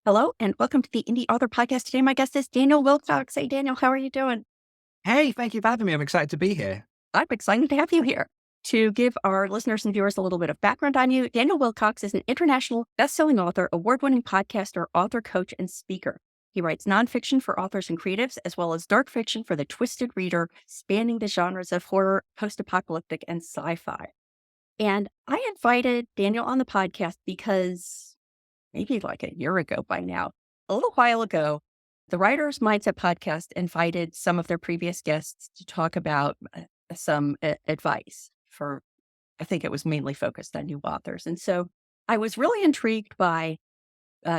Hello and welcome to the Indie Author Podcast. Today, my guest is Daniel Wilcox. Hey, Daniel, how are you doing? Hey, thank you for having me. I'm excited to be here. I'm excited to have you here. To give our listeners and viewers a little bit of background on you, Daniel Wilcox is an international best-selling author, award-winning podcaster, author, coach, and speaker. He writes nonfiction for authors and creatives, as well as dark fiction for the twisted reader, spanning the genres of horror, post-apocalyptic, and sci-fi. And I invited Daniel on the podcast because maybe like a year ago by now, a little while ago, the Writer's Mindset podcast invited some of their previous guests to talk about some advice for, I think it was mainly focused on new authors. And so I was really intrigued by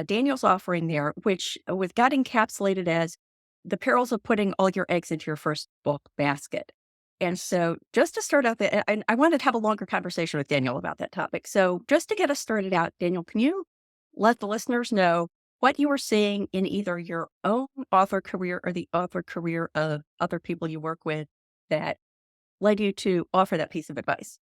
Daniel's offering there, which got encapsulated as the perils of putting all your eggs into your first book basket. And so just to start out, I wanted to have a longer conversation with Daniel about that topic. So just to get us started out, Daniel, can you let the listeners know what you were seeing in either your own author career or the author career of other people you work with that led you to offer that piece of advice?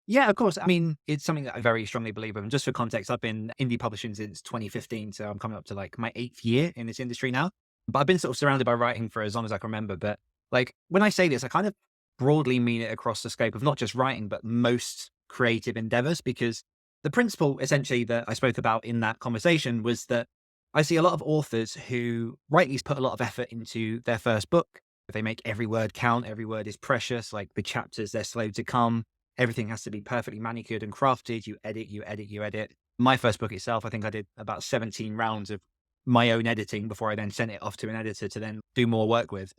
Yeah, of course. I mean, it's something that I very strongly believe in. Just for context, I've been indie publishing since 2015. So I'm coming up to like my 8th year in this industry now. But I've been sort of surrounded by writing for as long as I can remember. But like when I say this, I kind of broadly mean it across the scope of not just writing, but most creative endeavors, because the principle essentially that I spoke about in that conversation was that I see a lot of authors who rightly put a lot of effort into their first book. They make every word count. Every word is precious. Like the chapters, they're slow to come. Everything has to be perfectly manicured and crafted. You edit, you edit, you edit. My first book itself, I think I did about 17 rounds of my own editing before I then sent it off to an editor to then do more work with.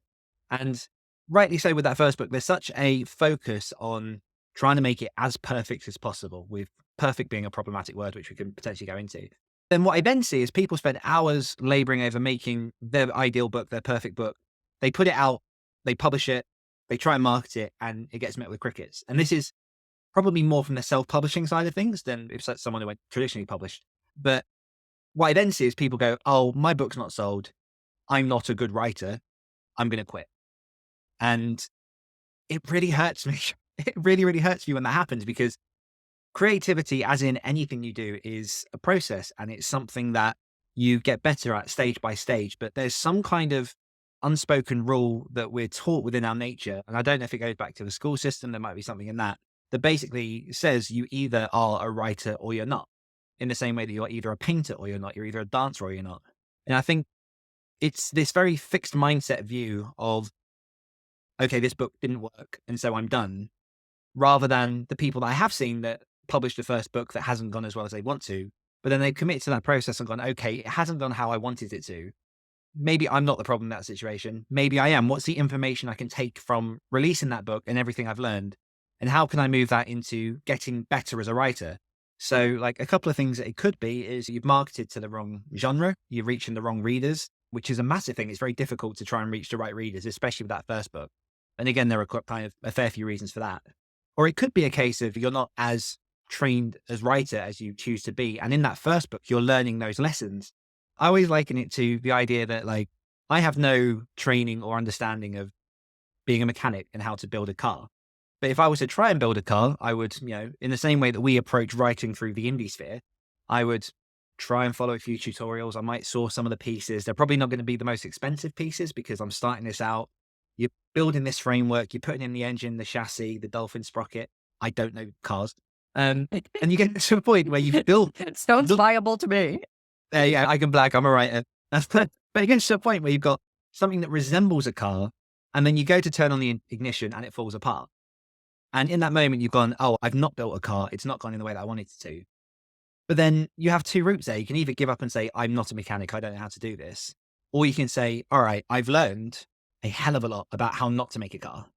And rightly so with that first book, there's such a focus on trying to make it as perfect as possible, with perfect being a problematic word, which we can potentially go into. Then what I then see is people spend hours laboring over making their ideal book, their perfect book. They put it out, they publish it, they try and market it, and it gets met with crickets. And this is probably more from the self-publishing side of things than if it's someone who went traditionally published. But what I then see is people go, oh, my book's not sold. I'm not a good writer. I'm going to quit. And it really hurts me. It really, really hurts me when that happens, because creativity, as in anything you do, is a process, and it's something that you get better at stage by stage. But there's some kind of unspoken rule that we're taught within our nature. And I don't know if it goes back to the school system. There might be something in that basically says you either are a writer or you're not, in the same way that you're either a painter or you're not, you're either a dancer or you're not. And I think it's this very fixed mindset view of, okay, this book didn't work, and so I'm done, rather than the people that I have seen that published the first book that hasn't gone as well as they want to, but then they've committed to that process and gone, okay, it hasn't gone how I wanted it to. Maybe I'm not the problem in that situation. Maybe I am. What's the information I can take from releasing that book and everything I've learned? And how can I move that into getting better as a writer? So like a couple of things that it could be is you've marketed to the wrong genre, you're reaching the wrong readers, which is a massive thing. It's very difficult to try and reach the right readers, especially with that first book. And again, there are kind of a fair few reasons for that. Or it could be a case of you're not as trained as writer as you choose to be. And in that first book, you're learning those lessons. I always liken it to the idea that like, I have no training or understanding of being a mechanic and how to build a car. But if I was to try and build a car, I would, in the same way that we approach writing through the indie sphere, I would try and follow a few tutorials. I might source some of the pieces. They're probably not going to be the most expensive pieces because I'm starting this out. You're building this framework, you're putting in the engine, the chassis, the dolphin sprocket. I don't know cars. And you get to a point where you've built. It sounds viable to me. Yeah, I can black. I'm a writer. But it gets to a point where you've got something that resembles a car, and then you go to turn on the ignition and it falls apart. And in that moment, you've gone, oh, I've not built a car. It's not gone in the way that I wanted it to. But then you have two routes there. You can either give up and say, I'm not a mechanic. I don't know how to do this. Or you can say, all right, I've learned a hell of a lot about how not to make a car.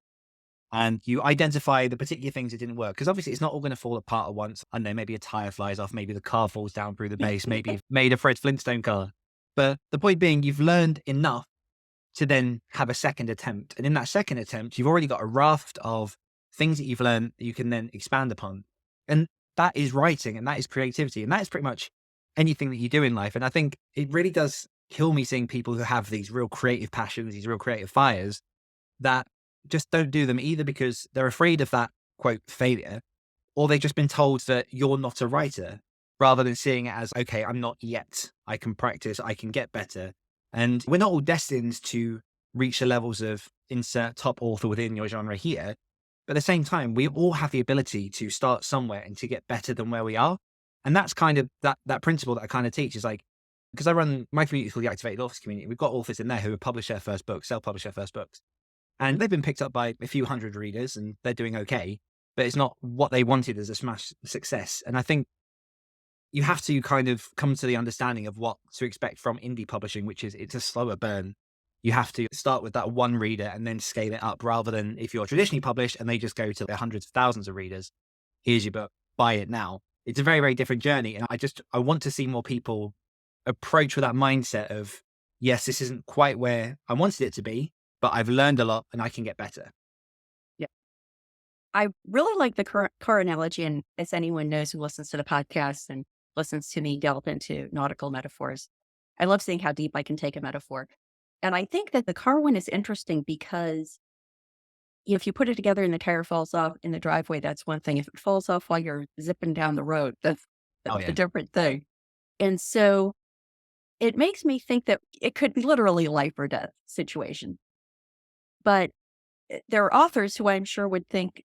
And you identify the particular things that didn't work. Because obviously it's not all going to fall apart at once. I don't know, maybe a tire flies off. Maybe the car falls down through the base. Maybe you've made a Fred Flintstone car. But the point being, you've learned enough to then have a second attempt. And in that second attempt, you've already got a raft of things that you've learned that you can then expand upon. And that is writing, and that is creativity. And that is pretty much anything that you do in life. And I think it really does kill me seeing people who have these real creative passions, these real creative fires, that just don't do them either because they're afraid of that quote failure, or they've just been told that you're not a writer. rather than seeing it as, okay, I'm not yet. I can practice, I can get better. And we're not all destined to reach the levels of insert top author within your genre here. But at the same time, we all have the ability to start somewhere and to get better than where we are. And that's kind of that principle that I kind of teach is like, because I run my community called the Activated Authors Community. We've got authors in there who have published their first books, self-published their first books. And they've been picked up by a few hundred readers and they're doing okay. But it's not what they wanted as a smash success. And I think you have to kind of come to the understanding of what to expect from indie publishing, which is it's a slower burn. You have to start with that one reader and then scale it up, rather than if you're traditionally published and they just go to the hundreds of thousands of readers, here's your book, buy it now. It's a very, very different journey. And I want to see more people approach with that mindset of, yes, this isn't quite where I wanted it to be, but I've learned a lot and I can get better. Yeah. I really like the car analogy. And as anyone knows who listens to the podcast and listens to me delve into nautical metaphors, I love seeing how deep I can take a metaphor. And I think that the car one is interesting because if you put it together and the tire falls off in the driveway, that's one thing. If it falls off while you're zipping down the road, that's Oh, a yeah. different thing. And so it makes me think that it could be literally a life or death situation. But there are authors who I'm sure would think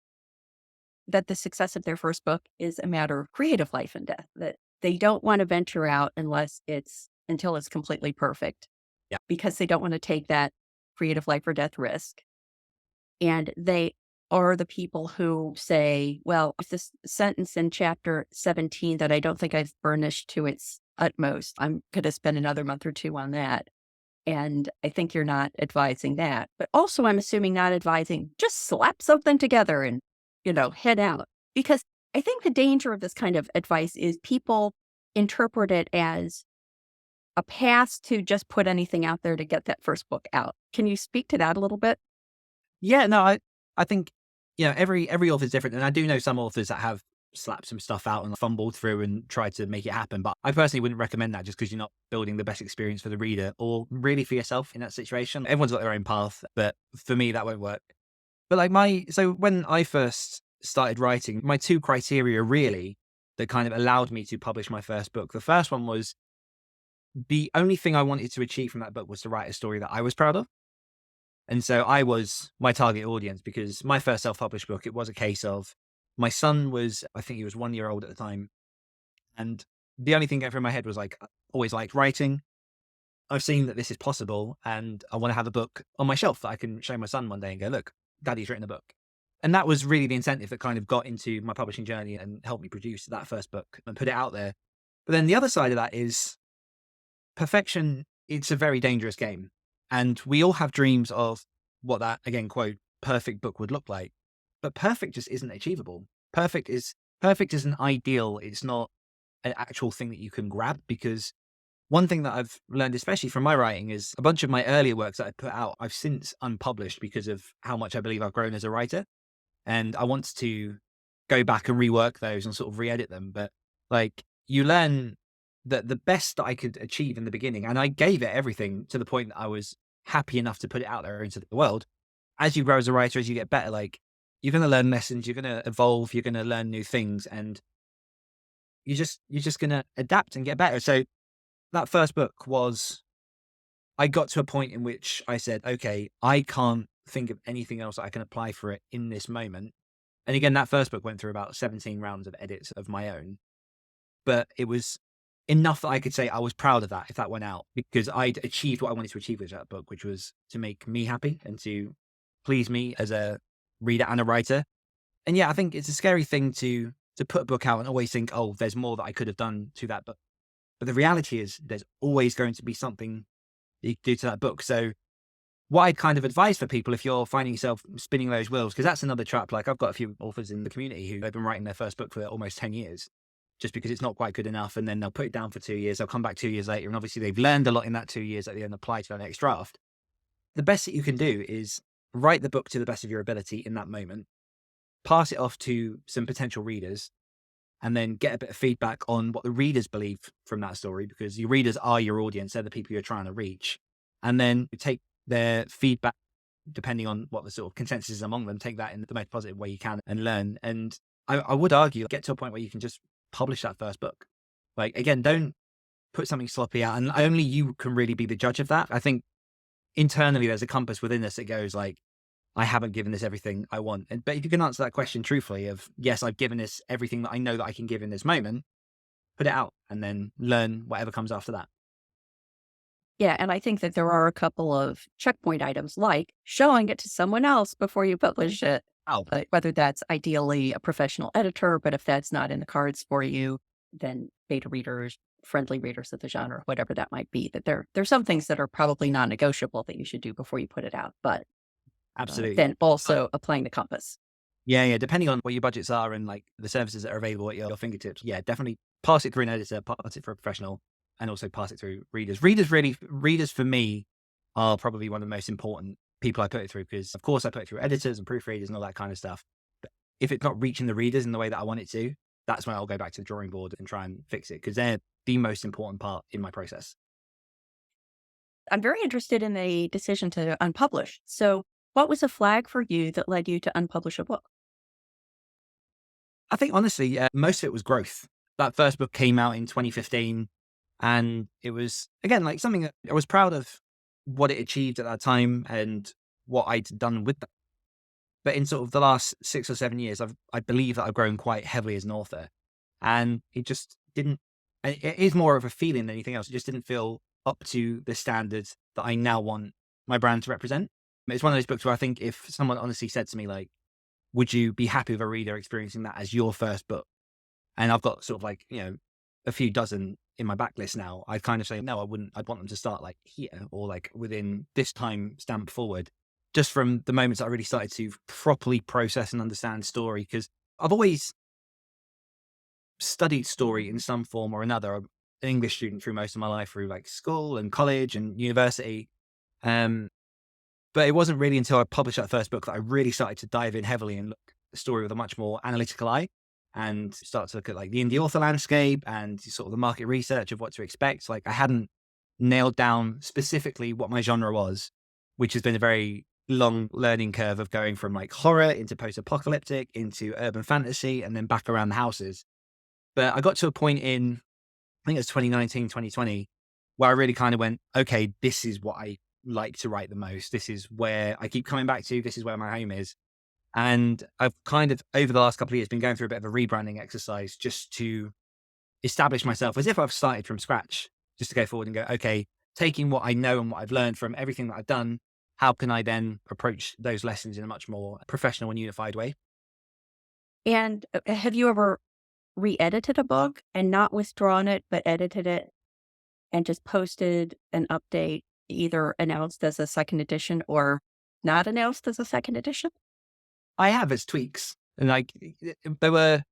that the success of their first book is a matter of creative life and death, that they don't want to venture out until it's completely perfect. Yeah. Because they don't want to take that creative life or death risk. And they are the people who say, well, if this sentence in chapter 17 that I don't think I've burnished to its utmost, I'm going to spend another month or two on that. And I think you're not advising that. But also, I'm assuming not advising, just slap something together and, head out. Because I think the danger of this kind of advice is people interpret it as a pass to just put anything out there to get that first book out. Can you speak to that a little bit? Yeah, no, I think, every author is different. And I do know some authors that have slapped some stuff out and fumbled through and tried to make it happen. But I personally wouldn't recommend that, just because you're not building the best experience for the reader or really for yourself in that situation. Everyone's got their own path, but for me, that won't work. But so when I first started writing, my two criteria really that kind of allowed me to publish my first book. The first one was the only thing I wanted to achieve from that book was to write a story that I was proud of. And so I was my target audience, because my first self-published book, it was a case of my son was, I think he was 1 year old at the time. And the only thing going through my head was like, I always liked writing. I've seen that this is possible and I want to have a book on my shelf that I can show my son one day and go, look, daddy's written a book. And that was really the incentive that kind of got into my publishing journey and helped me produce that first book and put it out there. But then the other side of that is perfection. It's a very dangerous game. And we all have dreams of what that, again, quote, perfect book would look like. But perfect just isn't achievable. Perfect is an ideal. It's not an actual thing that you can grab, because one thing that I've learned, especially from my writing, is a bunch of my earlier works that I put out, I've since unpublished because of how much I believe I've grown as a writer. And I want to go back and rework those and sort of re-edit them. But like, you learn that the best that I could achieve in the beginning, and I gave it everything to the point that I was happy enough to put it out there into the world. As you grow as a writer, as you get better, like, you're going to learn lessons, you're going to evolve, you're going to learn new things, and you're just going to adapt and get better. So that first book I got to a point in which I said, okay, I can't think of anything else that I can apply for it in this moment. And again, that first book went through about 17 rounds of edits of my own, but it was enough that I could say I was proud of that if that went out, because I'd achieved what I wanted to achieve with that book, which was to make me happy and to please me as a reader and a writer. And yeah, I think it's a scary thing to put a book out and always think, oh, there's more that I could have done to that book. But the reality is there's always going to be something you can do to that book. So what I'd kind of advise for people, if you're finding yourself spinning those wheels, because that's another trap. Like, I've got a few authors in the community who they've been writing their first book for almost 10 years. Just because it's not quite good enough. And then they'll put it down for 2 years. They'll come back 2 years later. And obviously they've learned a lot in that 2 years that they then apply to their next draft. The best that you can do is write the book to the best of your ability in that moment, pass it off to some potential readers, and then get a bit of feedback on what the readers believe from that story, because your readers are your audience. They're the people you're trying to reach. And then you take their feedback, depending on what the sort of consensus is among them, take that in the most positive way you can and learn. And I would argue, get to a point where you can just publish that first book. Like, again, don't put something sloppy out, and only you can really be the judge of that. I think internally there's a compass within us that goes like, I haven't given this everything I want. But if you can answer that question truthfully of, yes, I've given this everything that I know that I can give in this moment, put it out and then learn whatever comes after that. Yeah, and I think that there are a couple of checkpoint items like showing it to someone else before you publish it. Oh, Whether that's ideally a professional editor, but if that's not in the cards for you, then beta readers, friendly readers of the genre, whatever that might be. That there's some things that are probably non-negotiable that you should do before you put it out. But absolutely. then also applying the compass. Yeah, yeah. Depending on what your budgets are and like the services that are available at your fingertips, yeah, definitely pass it through an editor, pass it for a professional, and also pass it through readers. Readers for me are probably one of the most important people I put it through because, of course, I put it through editors and proofreaders and all that kind of stuff. But if it's not reaching the readers in the way that I want it to, that's when I'll go back to the drawing board and try and fix it because they're the most important part in my process. I'm very interested in the decision to unpublish. So, what was a flag for you that led you to unpublish a book? I think honestly, most of it was growth. That first book came out in 2015, and it was again like something that I was proud of what it achieved at that time and what I'd done with that. But in sort of the last 6 or 7 years, I believe that I've grown quite heavily as an author, and it just didn't. It is more of a feeling than anything else. It just didn't feel up to the standards that I now want my brand to represent. It's one of those books where I think if someone honestly said to me like, would you be happy with a reader experiencing that as your first book? And I've got sort of like, a few dozen in my backlist now. I'd kind of say, no, I wouldn't. I'd want them to start like here or like within this time stamp forward, just from the moments I really started to properly process and understand story. Because I've always studied story in some form or another. I'm an English student through most of my life, through like school and college and university. Um, But it wasn't really until I published that first book that I really started to dive in heavily and look at the story with a much more analytical eye and start to look at like the indie author landscape and sort of the market research of what to expect. Like I hadn't nailed down specifically what my genre was, which has been a very long learning curve of going from like horror into post-apocalyptic into urban fantasy and then back around the houses. But I got to a point in, I think it was 2019, 2020, where I really kind of went, okay, this is what I like to write the most. This is where I keep coming back to. This is where my home is. And I've kind of, over the last couple of years, been going through a bit of a rebranding exercise just to establish myself as if I've started from scratch, just to go forward and go, okay, taking what I know and what I've learned from everything that I've done, how can I then approach those lessons in a much more professional and unified way? And have you ever re-edited a book and not withdrawn it, but edited it and just posted an update, either announced as a second edition or not announced as a second edition? I have as tweaks. And like, they were,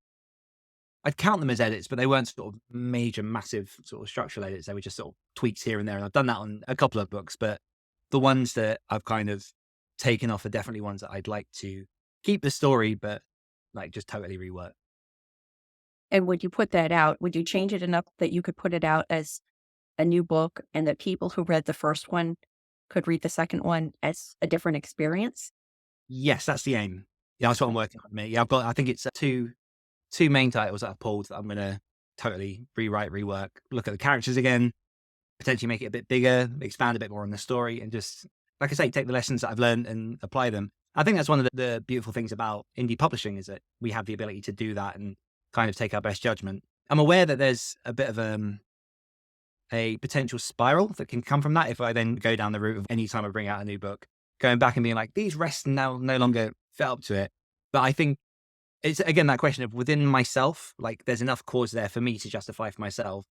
I'd count them as edits, but they weren't sort of major, massive sort of structural edits. They were just sort of tweaks here and there. And I've done that on a couple of books, but the ones that I've kind of taken off are definitely ones that I'd like to keep the story, but like just totally rework. And would you put that out? Would you change it enough that you could put it out as a new book and that people who read the first one could read the second one as a different experience? Yes, that's the aim. Yeah, that's what I'm working on. Yeah, I've got, I think it's two main titles that I've pulled that I'm going to totally rewrite, rework, look at the characters again, potentially make it a bit bigger, expand a bit more on the story, and just, like I say, take the lessons that I've learned and apply them. I think that's one of the beautiful things about indie publishing is that we have the ability to do that and kind of take our best judgment. I'm aware that there's a bit of a potential spiral that can come from that if I then go down the route of any time I bring out a new book, going back and being like, these rests now no longer fit up to it. But I think it's, again, that question of within myself, like there's enough cause there for me to justify for myself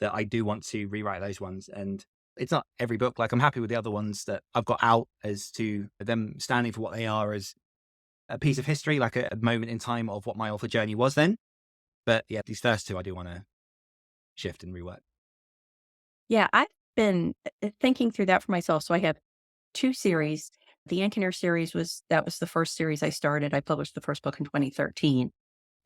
that I do want to rewrite those ones. And it's not every book. Like I'm happy with the other ones that I've got out as to them standing for what they are as a piece of history, like a moment in time of what my author journey was then. But yeah, these first two I do want to shift and rework. Yeah, I've been thinking through that for myself. So I have two series. The Ankener series was the first series I started. I published the first book in 2013.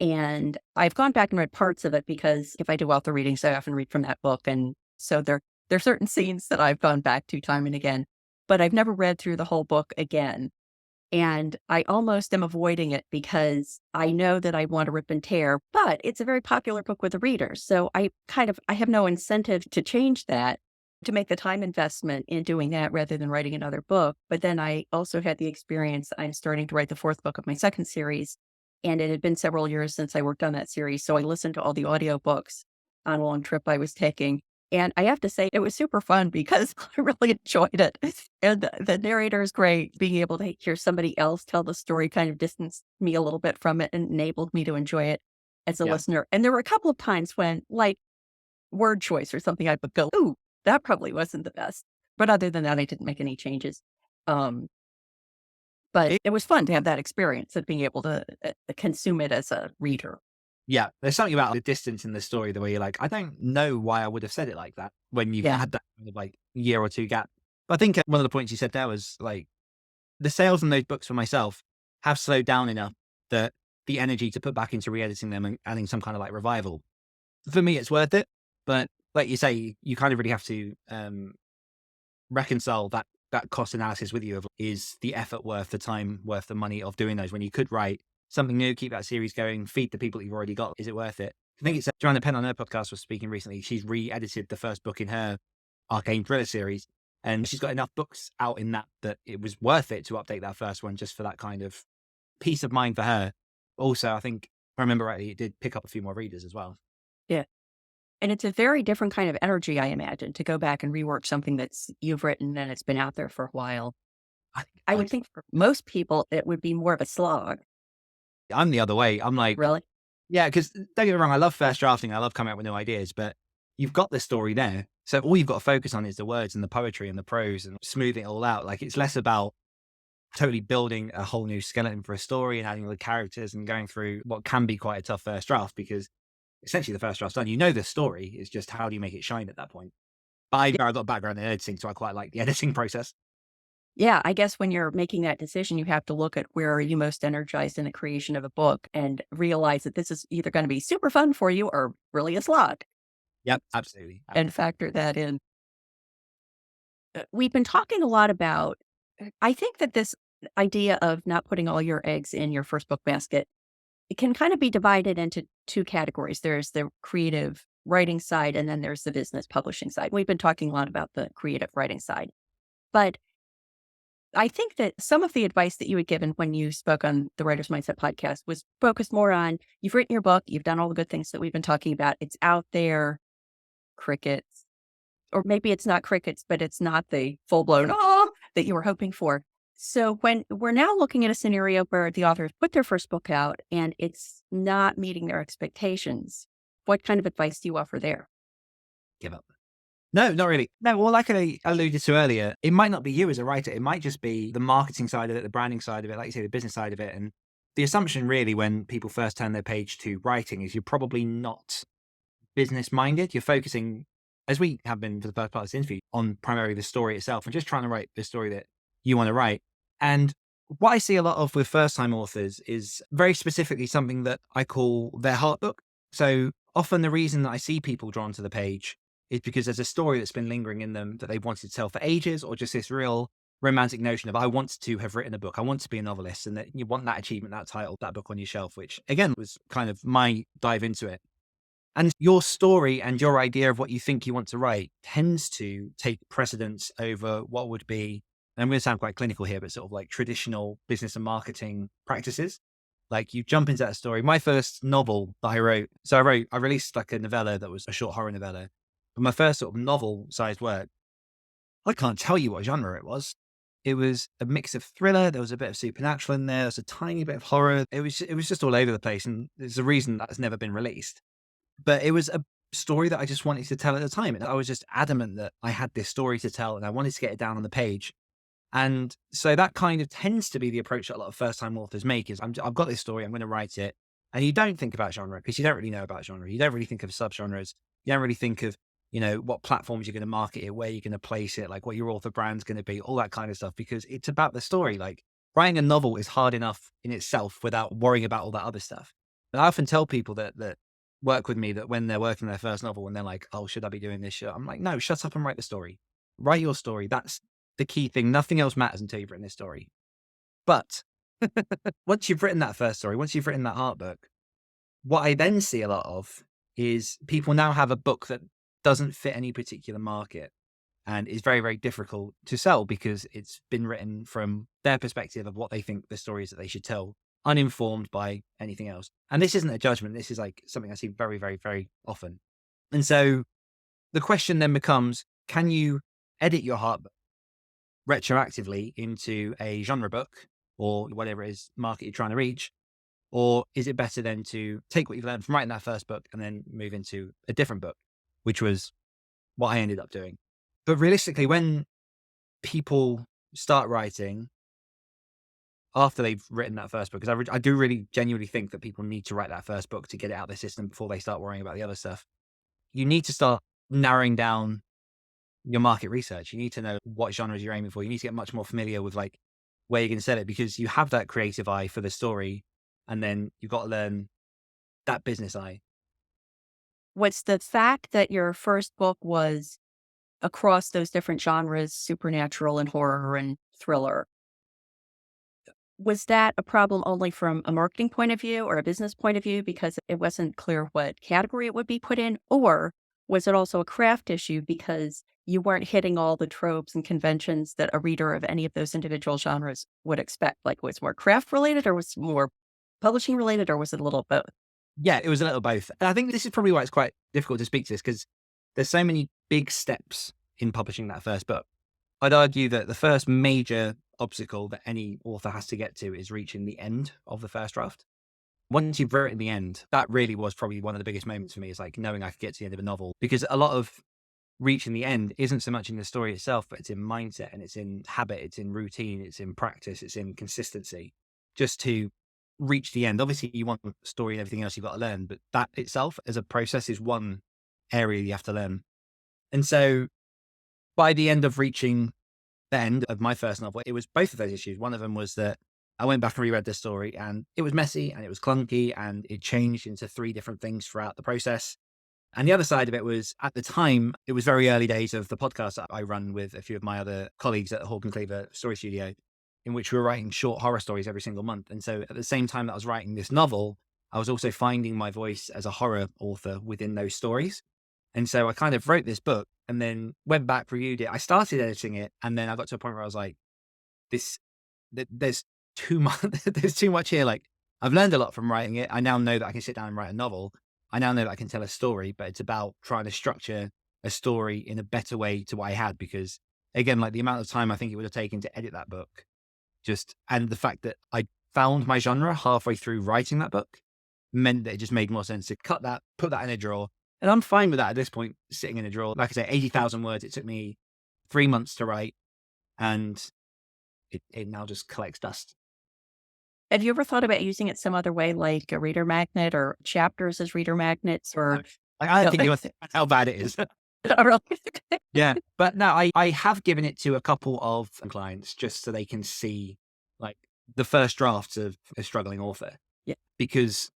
And I've gone back and read parts of it because if I do author readings, I often read from that book. And so there are certain scenes that I've gone back to time and again, but I've never read through the whole book again. And I almost am avoiding it because I know that I want to rip and tear, but it's a very popular book with the readers. So I have no incentive to change that, to make the time investment in doing that rather than writing another book. But then I also had the experience, I'm starting to write the fourth book of my second series. And it had been several years since I worked on that series. So I listened to all the audiobooks on a long trip I was taking. And I have to say, it was super fun because I really enjoyed it. And the narrator is great. Being able to hear somebody else tell the story kind of distanced me a little bit from it and enabled me to enjoy it as a Yeah. listener. And there were a couple of times when, like, word choice or something, I would go, "Ooh, that probably wasn't the best." But other than that, I didn't make any changes. Um, but it was fun to have that experience of being able to consume it as a reader. Yeah, there's something about the distance in the story, the way you're like, I don't know why I would have said it like that when you've Yeah. had that kind of like year or two gap. But I think one of the points you said there was like the sales on those books for myself have slowed down enough that the energy to put back into re-editing them and adding some kind of like revival, for me, it's worth it. But like you say, you kind of really have to reconcile that cost analysis with you of, is the effort worth the time, worth the money of doing those when you could write something new, keep that series going, feed the people that you've already got. Is it worth it? I think it's Joanna Penn on her podcast was speaking recently. She's re-edited the first book in her Arcane Thriller series, and she's got enough books out in that it was worth it to update that first one just for that kind of peace of mind for her. Also, I think, if I remember rightly, it did pick up a few more readers as well. Yeah. And it's a very different kind of energy, I imagine, to go back and rework something that's you've written and it's been out there for a while. I, I I, would think for most people, it would be more of a slog. I'm the other way. I'm like, Really? yeah, because don't get me wrong, I love first drafting. I love coming up with new ideas, but you've got the story there. So all you've got to focus on is the words and the poetry and the prose and smoothing it all out. Like it's less about totally building a whole new skeleton for a story and adding all the characters and going through what can be quite a tough first draft, because essentially the first draft's done. You know the story. It's just how do you make it shine at that point? But I've got a background in editing, so I quite like the editing process. Yeah, I guess when you're making that decision, you have to look at where are you most energized in the creation of a book and realize that this is either going to be super fun for you or really a slog, Yep, absolutely. and factor that in. We've been talking a lot about, I think that this idea of not putting all your eggs in your first book basket, it can kind of be divided into two categories. There's the creative writing side, and then there's the business publishing side. We've been talking a lot about the creative writing side. But I think that some of the advice that you had given when you spoke on the Writer's Mindset podcast was focused more on you've written your book, you've done all the good things that we've been talking about. It's out there, crickets, or maybe it's not crickets, but it's not the full blown oh that you were hoping for. So when we're now looking at a scenario where the authors put their first book out and it's not meeting their expectations, what kind of advice do you offer there? Give up. No, not really. No, well, like I alluded to earlier, it might not be you as a writer. It might just be the marketing side of it, the branding side of it, like you say, the business side of it. And the assumption really when people first turn their page to writing is you're probably not business minded. You're focusing, as we have been for the first part of this interview, on primarily the story itself and just trying to write the story that you want to write. And what I see a lot of with first time authors is very specifically something that I call their heart book. So often the reason that I see people drawn to the page is because there's a story that's been lingering in them that they've wanted to tell for ages, or just this real romantic notion of I want to have written a book. I want to be a novelist, and that you want that achievement, that title, that book on your shelf, which again was kind of my dive into it. And your story and your idea of what you think you want to write tends to take precedence over what would be, and I'm going to sound quite clinical here, but sort of like traditional business and marketing practices. Like you jump into that story. My first novel that I wrote, I released like a novella that was a short horror novella. But my first sort of novel sized work, I can't tell you what genre it was. It was a mix of thriller. There was a bit of supernatural in there. There was a tiny bit of horror. It was just all over the place. And there's a reason that's never been released. But it was a story that I just wanted to tell at the time. And I was just adamant that I had this story to tell and I wanted to get it down on the page. And so that kind of tends to be the approach that a lot of first time authors make is I've got this story, I'm going to write it. And you don't think about genre because you don't really know about genre. You don't really think of subgenres. You don't really think of, what platforms you're going to market it, where you're going to place it, like what your author brand's going to be, all that kind of stuff, because it's about the story. Like writing a novel is hard enough in itself without worrying about all that other stuff. And I often tell people that work with me that when they're working their first novel and they're like, oh, should I be doing this? I'm like, no, shut up and write the story. Write your story. That's the key thing. Nothing else matters until you've written this story. But once you've written that first story, once you've written that art book, what I then see a lot of is people now have a book that doesn't fit any particular market and is very, very difficult to sell because it's been written from their perspective of what they think the story is that they should tell, uninformed by anything else. And this isn't a judgment. This is like something I see very, very, very often. And so the question then becomes, can you edit your art book retroactively into a genre book or whatever it is market you're trying to reach? Or is it better then to take what you've learned from writing that first book and then move into a different book, which was what I ended up doing. But realistically, when people start writing after they've written that first book, because I do really genuinely think that people need to write that first book to get it out of their system before they start worrying about the other stuff. You need to start narrowing down your market research. You need to know what genres you're aiming for. You need to get much more familiar with like where you're going to sell it, because you have that creative eye for the story, and then you've got to learn that business eye. Was the fact that your first book was across those different genres, supernatural and horror and thriller, was that a problem only from a marketing point of view or a business point of view because it wasn't clear what category it would be put in? Or was it also a craft issue because you weren't hitting all the tropes and conventions that a reader of any of those individual genres would expect? Like, was it more craft related or was it more publishing related, or was it a little both? Yeah, it was a little both. And I think this is probably why it's quite difficult to speak to this, because there's so many big steps in publishing that first book. I'd argue that the first major obstacle that any author has to get to is reaching the end of the first draft. Once you've written the end, that really was probably one of the biggest moments for me, is like knowing I could get to the end of a novel, because a lot of reaching the end isn't so much in the story itself, but it's in mindset and it's in habit, it's in routine, it's in practice, it's in consistency, just to reach the end. Obviously you want the story and everything else you've got to learn, but that itself as a process is one area you have to learn. And so by the end of reaching the end of my first novel, it was both of those issues. One of them was that I went back and reread the story and it was messy and it was clunky and it changed into 3 different things throughout the process. And the other side of it was, at the time, it was very early days of the podcast that I run with a few of my other colleagues at the Hawk and Cleaver Story Studio, in which we were writing short horror stories every single month. And so at the same time that I was writing this novel, I was also finding my voice as a horror author within those stories. And so I kind of wrote this book and then went back, reviewed it. I started editing it. And then I got to a point where I was like, there's too much, there's too much here. Like, I've learned a lot from writing it. I now know that I can sit down and write a novel. I now know that I can tell a story, but it's about trying to structure a story in a better way to what I had. Because again, like the amount of time I think it would have taken to edit that book, and the fact that I found my genre halfway through writing that book meant that it just made more sense to cut that, put that in a drawer. And I'm fine with that at this point, sitting in a drawer. Like I say, 80,000 words. It took me 3 months to write, and it now just collects dust. Have you ever thought about using it some other way, like a reader magnet or chapters as reader magnets? Or I think you how bad it is. Oh, really? Yeah. But no, I have given it to a couple of clients just so they can see like the first drafts of a struggling author. Yeah. Because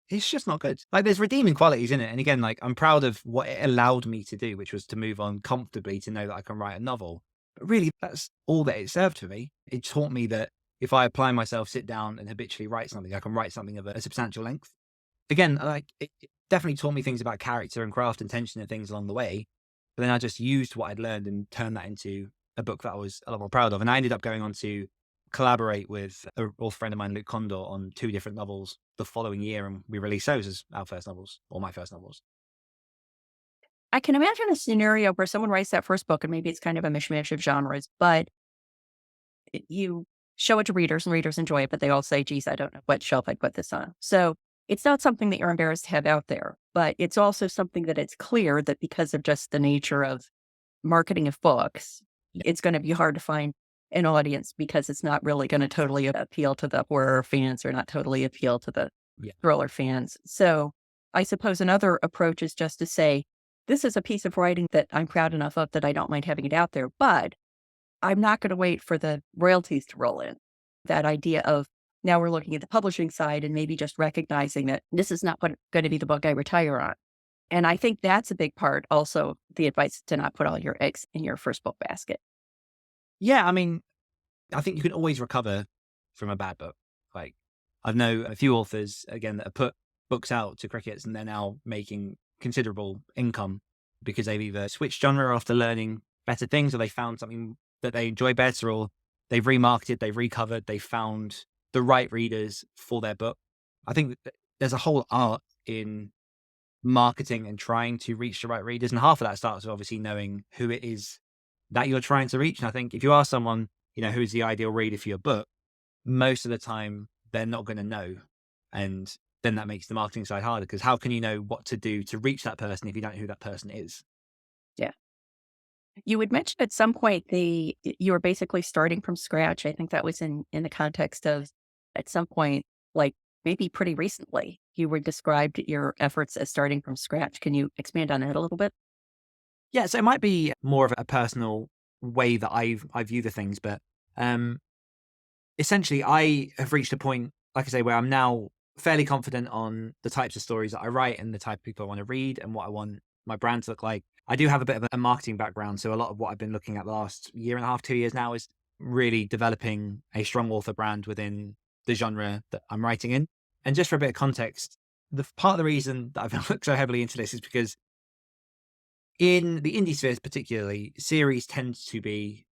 it's just not good. Like, there's redeeming qualities in it. And again, like, I'm proud of what it allowed me to do, which was to move on comfortably to know that I can write a novel. But really, that's all that it served for me. It taught me that if I apply myself, sit down and habitually write something, I can write something of a substantial length. Again, like, it definitely taught me things about character and craft and tension and things along the way. But then I just used what I'd learned and turned that into a book that I was a lot more proud of. And I ended up going on to collaborate with an author friend of mine, Luke Condor, on 2 different novels the following year. And we released those as our first novels, or my first novels. I can imagine a scenario where someone writes that first book and maybe it's kind of a mishmash of genres, but you show it to readers and readers enjoy it, but they all say, geez, I don't know what shelf I put this on. So it's not something that you're embarrassed to have out there, but it's also something that it's clear that because of just the nature of marketing of books, it's going to be hard to find an audience because it's not really going to totally appeal to the horror fans or not totally appeal to the thriller fans. So I suppose another approach is just to say, this is a piece of writing that I'm proud enough of that I don't mind having it out there, but I'm not going to wait for the royalties to roll in. That idea of now we're looking at the publishing side and maybe just recognizing that this is not going to be the book I retire on. And I think that's a big part also, the advice to not put all your eggs in your first book basket. Yeah, I mean, I think you can always recover from a bad book. Like I know a few authors again that have put books out to crickets and they're now making considerable income because they've either switched genre after learning better things, or they found something that they enjoy better, or they've remarketed, they've recovered, they found the right readers for their book. I think that there's a whole art in marketing and trying to reach the right readers. And half of that starts with obviously knowing who it is that you're trying to reach. And I think if you ask someone, who's the ideal reader for your book, most of the time they're not going to know. And then that makes the marketing side harder, because how can you know what to do to reach that person if you don't know who that person is? Yeah. You would mention at some point you were basically starting from scratch. I think that was in the context of at some point, like maybe pretty recently, you were described your efforts as starting from scratch. Can you expand on that a little bit? Yeah, so it might be more of a personal way that I view the things, but essentially I have reached a point, like I say, where I'm now fairly confident on the types of stories that I write and the type of people I want to read and what I want my brand to look like. I do have a bit of a marketing background, so a lot of what I've been looking at the last year and a half, 2 years now, is really developing a strong author brand within the genre that I'm writing in. And just for a bit of context, the part of the reason that I've looked so heavily into this is because in the indie spheres particularly, series tends to be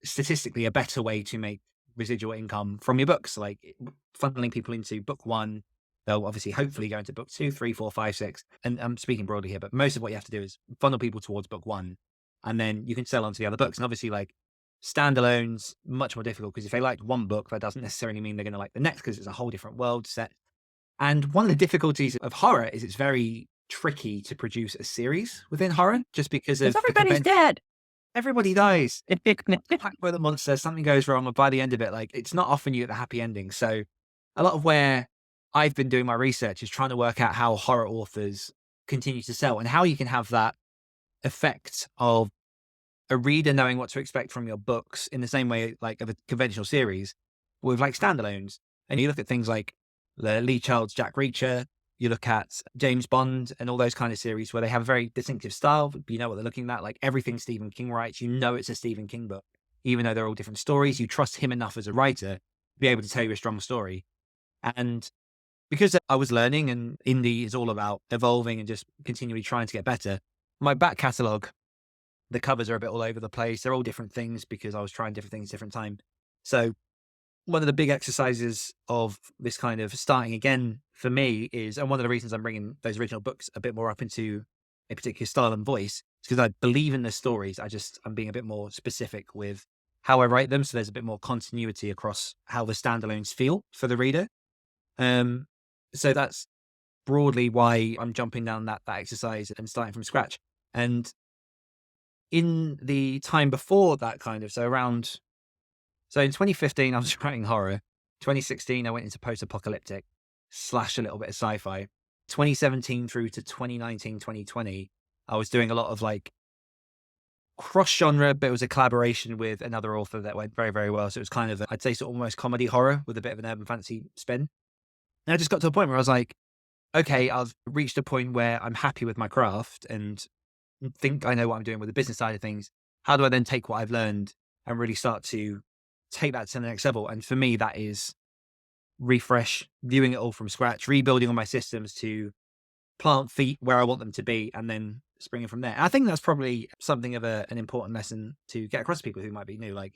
statistically a better way to make residual income from your books. Like funneling people into book one, they'll obviously hopefully go into book 2, 3, 4, 5, 6. And I'm speaking broadly here, but most of what you have to do is funnel people towards book one, and then you can sell on to the other books. And obviously, like standalones, much more difficult, because if they liked one book, that doesn't necessarily mean they're going to like the next, because it's a whole different world set. And one of the difficulties of horror is it's very tricky to produce a series within horror, just because of Because everybody's dead. everybody dies. Packed by the monster, something goes wrong, and by the end of it, like it's not often you get the happy ending. So a lot of where I've been doing my research is trying to work out how horror authors continue to sell and how you can have that effect of a reader knowing what to expect from your books in the same way like of a conventional series with like standalones. And you look at things like the Lee Child's Jack Reacher, you look at James Bond and all those kind of series where they have a very distinctive style, but you know what they're looking at. Like everything Stephen King writes, you know it's a Stephen King book. Even though they're all different stories, you trust him enough as a writer to be able to tell you a strong story. And because I was learning, and indie is all about evolving and just continually trying to get better, my back catalogue, the covers are a bit all over the place. They're all different things because I was trying different things different time. So one of the big exercises of this kind of starting again for me is, and one of the reasons I'm bringing those original books a bit more up into a particular style and voice, is because I believe in the stories. I'm being a bit more specific with how I write them. So there's a bit more continuity across how the standalones feel for the reader. So that's broadly why I'm jumping down that exercise and starting from scratch. And in the time before that so in 2015, I was writing horror. 2016, I went into post-apocalyptic / a little bit of sci-fi. 2017 through to 2019, 2020, I was doing a lot of like cross-genre, but it was a collaboration with another author that went very, very well. So it was kind of, I'd say sort of almost comedy horror with a bit of an urban fantasy spin. And I just got to a point where I was like, okay, I've reached a point where I'm happy with my craft and think I know what I'm doing with the business side of things. How do I then take what I've learned and really start to take that to the next level? And for me, that is refresh, viewing it all from scratch, rebuilding all my systems to plant feet where I want them to be, and then springing from there. And I think that's probably something of an important lesson to get across to people who might be new. Like,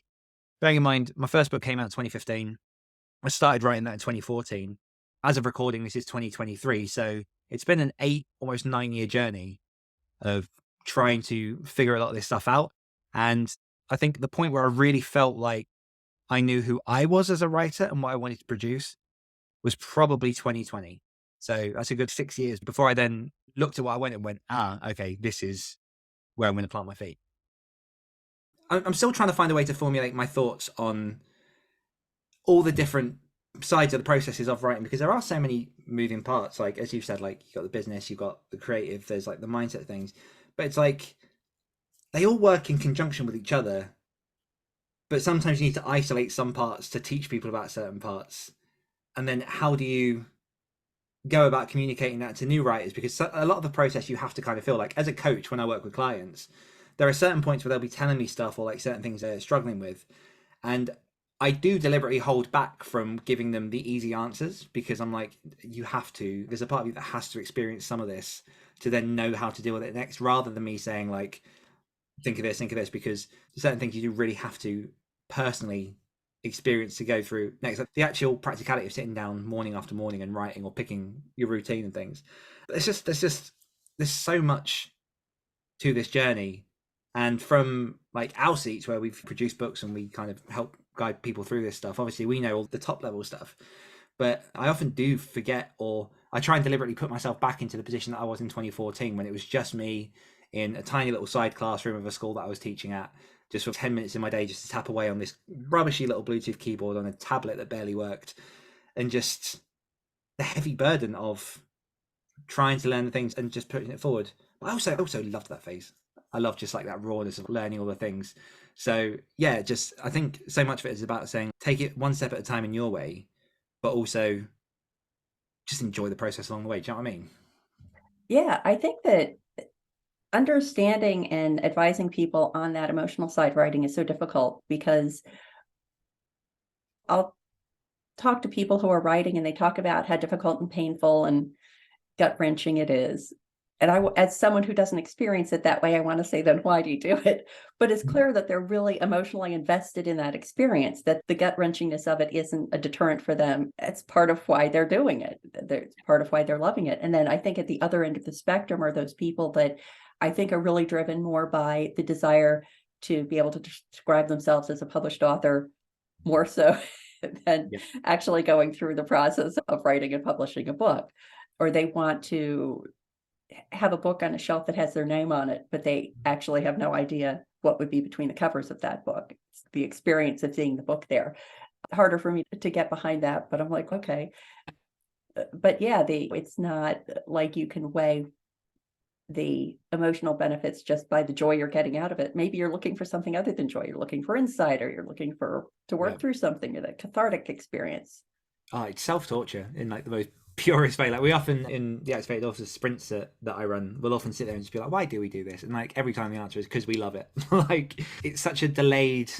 bearing in mind, my first book came out in 2015. I started writing that in 2014. As of recording, this is 2023. So it's been an 8, almost 9-year journey of trying to figure a lot of this stuff out. And I think the point where I really felt like I knew who I was as a writer and what I wanted to produce was probably 2020. So that's a good 6 years before I then looked at what I went and went, okay, this is where I'm going to plant my feet. I'm still trying to find a way to formulate my thoughts on all the different sides of the processes of writing, because there are so many moving parts. Like, as you've said, like you've got the business, you've got the creative, there's like the mindset things, but it's like they all work in conjunction with each other. But sometimes you need to isolate some parts to teach people about certain parts. And then how do you go about communicating that to new writers? Because a lot of the process you have to kind of feel like, as a coach, when I work with clients, there are certain points where they'll be telling me stuff or like certain things they're struggling with. And I do deliberately hold back from giving them the easy answers because I'm like, you have to. There's a part of you that has to experience some of this to then know how to deal with it next, rather than me saying like, think of this, because certain things you do really have to personally experience to go through next. Like the actual practicality of sitting down morning after morning and writing or picking your routine and things. There's so much to this journey. And from like our seats where we've produced books and we kind of help guide people through this stuff, obviously we know all the top level stuff. But I often do forget, or I try and deliberately put myself back into the position that I was in 2014 when it was just me in a tiny little side classroom of a school that I was teaching at, just for 10 minutes in my day, just to tap away on this rubbishy little Bluetooth keyboard on a tablet that barely worked. And just the heavy burden of trying to learn the things and just putting it forward. But I also loved that phase. I love just like that rawness of learning all the things. So yeah, just I think so much of it is about saying take it one step at a time in your way, but also just enjoy the process along the way. Do you know what I mean? Yeah, I think that understanding and advising people on that emotional side writing is so difficult because I'll talk to people who are writing and they talk about how difficult and painful and gut-wrenching it is. And as someone who doesn't experience it that way, I want to say, then why do you do it? But it's clear that they're really emotionally invested in that experience, that the gut-wrenchingness of it isn't a deterrent for them. It's part of why they're doing it. It's part of why they're loving it. And then I think at the other end of the spectrum are those people that I think are really driven more by the desire to be able to describe themselves as a published author more so than Yeah. actually going through the process of writing and publishing a book. Or they want to have a book on a shelf that has their name on it, but they actually have no idea what would be between the covers of that book. It's the experience of seeing the book there. Harder for me to get behind that, but I'm like, okay. But yeah, it's not like you can weigh the emotional benefits just by the joy you're getting out of it. Maybe you're looking for something other than joy. You're looking for insight, or you're looking for to work Yeah. through something, a cathartic experience. Oh, it's self-torture in like the most purest way. Like we often in the Activated Authors sprints that I run, we'll often sit there and just be like, why do we do this? And like every time the answer is because we love it. Like it's such a delayed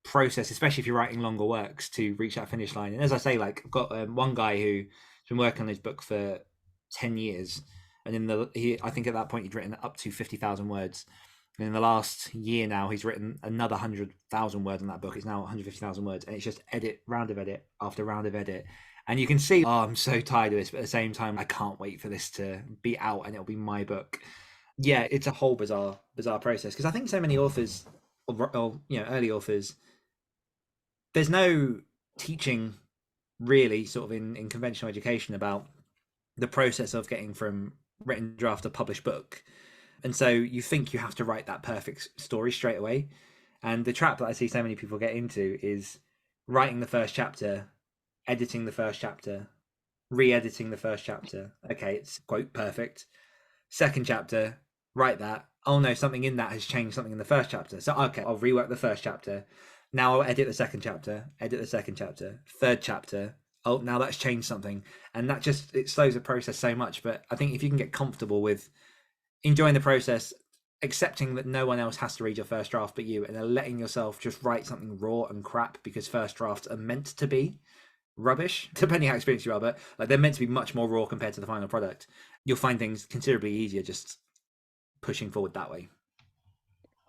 process, especially if you're writing longer works, to reach that finish line. And as I say, like I've got one guy who's been working on his book for 10 years. And I think at that point he'd written up to 50,000 words. And in the last year now, he's written another 100,000 words on that book. It's now 150,000 words. And it's just round of edit after round of edit. And you can see, oh, I'm so tired of this. But at the same time, I can't wait for this to be out and it'll be my book. Yeah, it's a whole bizarre process. Because I think so many authors, or early authors, there's no teaching really sort of in conventional education about the process of getting from written draft to published book. And so you think you have to write that perfect story straight away. And the trap that I see so many people get into is writing the first chapter, editing the first chapter, re-editing the first chapter. Okay, it's quote perfect. Second chapter, write that. Oh no, something in that has changed something in the first chapter. So okay, I'll rework the first chapter. Now I'll edit the second chapter, third chapter. Oh, now that's changed something. And that it slows the process so much. But I think if you can get comfortable with enjoying the process, accepting that no one else has to read your first draft but you, and then letting yourself just write something raw and crap because first drafts are meant to be rubbish, depending how experienced you are, but like they're meant to be much more raw compared to the final product. You'll find things considerably easier just pushing forward that way.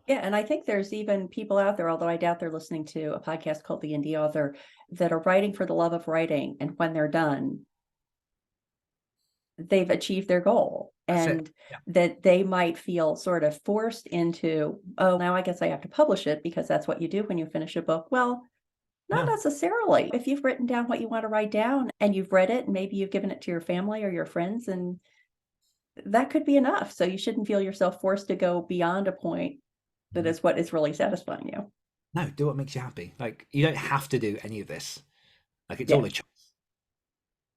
Yeah, and I think there's even people out there, although I doubt they're listening to a podcast called The Indie Author, that are writing for the love of writing. And when they're done, they've achieved their goal. And that they might feel sort of forced into, oh, now I guess I have to publish it because that's what you do when you finish a book. Well, not necessarily. If you've written down what you want to write down and you've read it, and maybe you've given it to your family or your friends, and that could be enough. So you shouldn't feel yourself forced to go beyond a point that is what is really satisfying you. No, do what makes you happy. Like you don't have to do any of this. Like it's all a choice.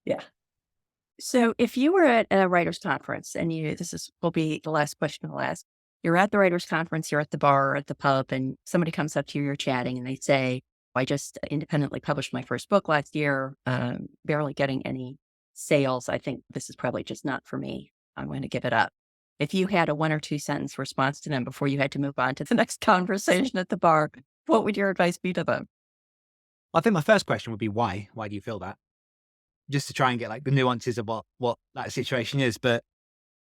Yeah. So if you were at a writers' conference and will be the last question I'll ask. You're at the writers' conference, you're at the bar or at the pub, and somebody comes up to you, you're chatting, and they say, I just independently published my first book last year, barely getting any sales. I think this is probably just not for me. I'm going to give it up. If you had a 1 or 2 sentence response to them before you had to move on to the next conversation at the bar, what would your advice be to them? I think my first question would be why? Why do you feel that? Just to try and get like the nuances of what that situation is. But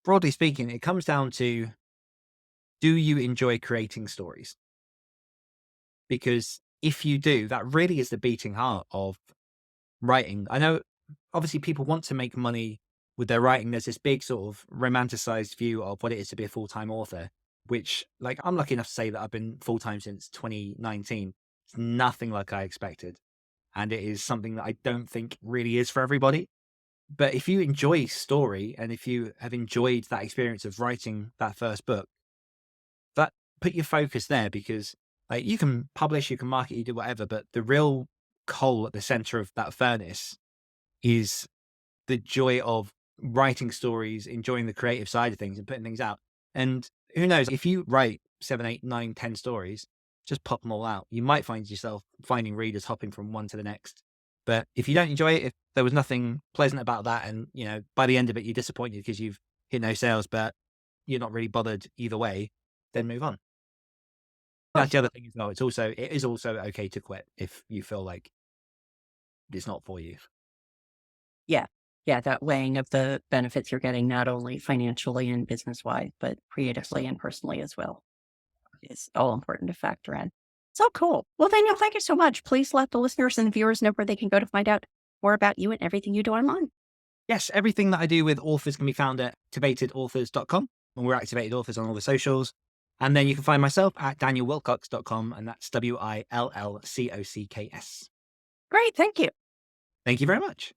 broadly speaking, it comes down to, do you enjoy creating stories? Because if you do, that really is the beating heart of writing. I know obviously people want to make money with their writing. There's this big sort of romanticized view of what it is to be a full-time author, which, like, I'm lucky enough to say that I've been full-time since 2019. It's nothing like I expected. And it is something that I don't think really is for everybody. But if you enjoy story, and if you have enjoyed that experience of writing that first book, that put your focus there, because like you can publish, you can market, you do whatever, but the real coal at the center of that furnace is the joy of writing stories, enjoying the creative side of things and putting things out. And who knows, if you write 7, 8, 9, 10 stories, just pop them all out. You might find yourself finding readers hopping from one to the next. But if you don't enjoy it, if there was nothing pleasant about that, and by the end of it you're disappointed because you've hit no sales, but you're not really bothered either way, then move on. That's the other thing as well. It is also okay to quit if you feel like it's not for you. Yeah. Yeah. That weighing of the benefits you're getting, not only financially and business wise, but creatively and personally as well, is all important to factor in. So cool. Well, Daniel, thank you so much. Please let the listeners and viewers know where they can go to find out more about you and everything you do online. Yes, everything that I do with authors can be found at activatedauthors.com, and we're Activated Authors on all the socials. And then you can find myself at danielwilcox.com, and that's WILLCOCKS. Great. Thank you. Thank you very much.